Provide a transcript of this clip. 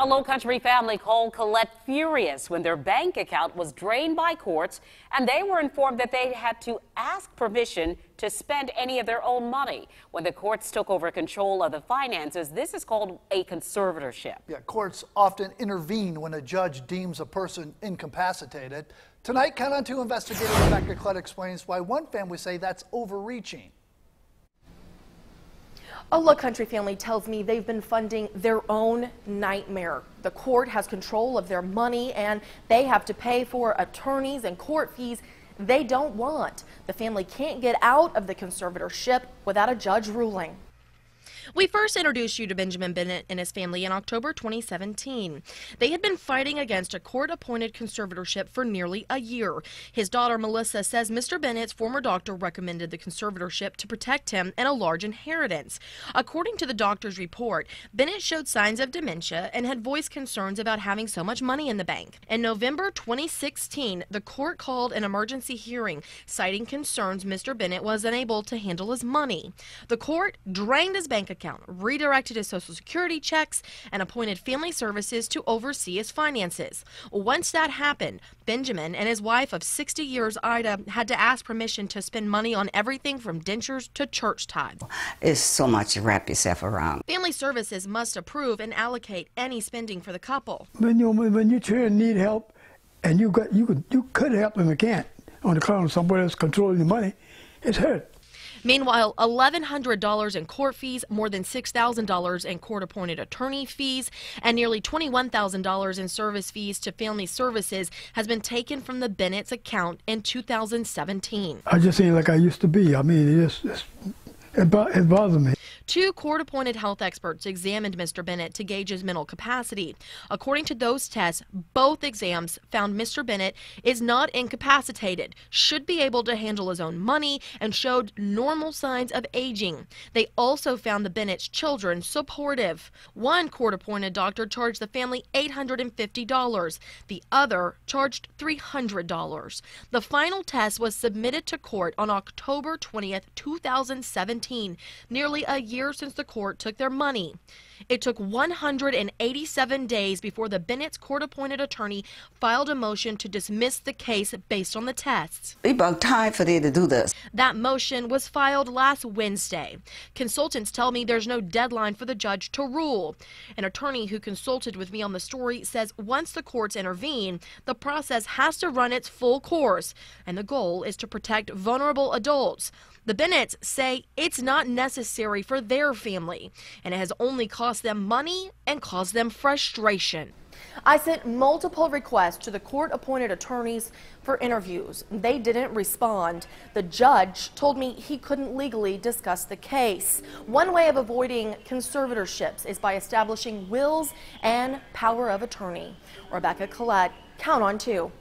A Lowcountry family called Collett furious when their bank account was drained by courts and they were informed that they had to ask permission to spend any of their own money. When the courts took over control of the finances, this is called a conservatorship. Yeah, courts often intervene when a judge deems a person incapacitated. Tonight, Count on 2 investigator Rebecca Collett explains why one family say that's overreaching. A Lowcountry family tells me they've been funding their own nightmare. The court has control of their money and they have to pay for attorneys and court fees they don't want. The family can't get out of the conservatorship without a judge ruling. We first introduced you to Benjamin Bennett and his family in October 2017. They had been fighting against a court-appointed conservatorship for nearly a year. His daughter Melissa says Mr. Bennett's former doctor recommended the conservatorship to protect him and a large inheritance. According to the doctor's report, Bennett showed signs of dementia and had voiced concerns about having so much money in the bank. In November 2016, the court called an emergency hearing, citing concerns Mr. Bennett was unable to handle his money. The court drained his bank account, redirected his Social Security checks, and appointed family services to oversee his finances. Once that happened, Benjamin and his wife of 60 years, Ida, had to ask permission to spend money on everything from dentures to church tithes. It's so much to wrap yourself around. Family services must approve and allocate any spending for the couple. When your children need help, and you could help them and can't, on the account of somebody else controlling the money, it's hurt. Meanwhile, $1,100 in court fees, more than $6,000 in court-appointed attorney fees, and nearly $21,000 in service fees to family services has been taken from the Bennett's account in 2017. I just ain't like I used to be. I mean, it bothers me. 2 court-appointed health experts examined Mr. Bennett to gauge his mental capacity. According to those tests, both exams found Mr. Bennett is not incapacitated, should be able to handle his own money, and showed normal signs of aging. They also found the Bennett's children supportive. One court-appointed doctor charged the family $850. The other charged $300. The final test was submitted to court on October 20th, 2017, nearly a year since the court took their money. It took 187 days before the Bennett's court-appointed attorney filed a motion to dismiss the case based on the tests. We about time for them to do this. That motion was filed last Wednesday. Consultants tell me there's no deadline for the judge to rule. An attorney who consulted with me on the story says once the courts intervene, the process has to run its full course, and the goal is to protect vulnerable adults. The Bennetts say it's not necessary for their family, and it has only cost them money and caused them frustration. I sent multiple requests to the court-appointed attorneys for interviews. They didn't respond. The judge told me he couldn't legally discuss the case. One way of avoiding conservatorships is by establishing wills and power of attorney. Rebecca Collett, Count on 2.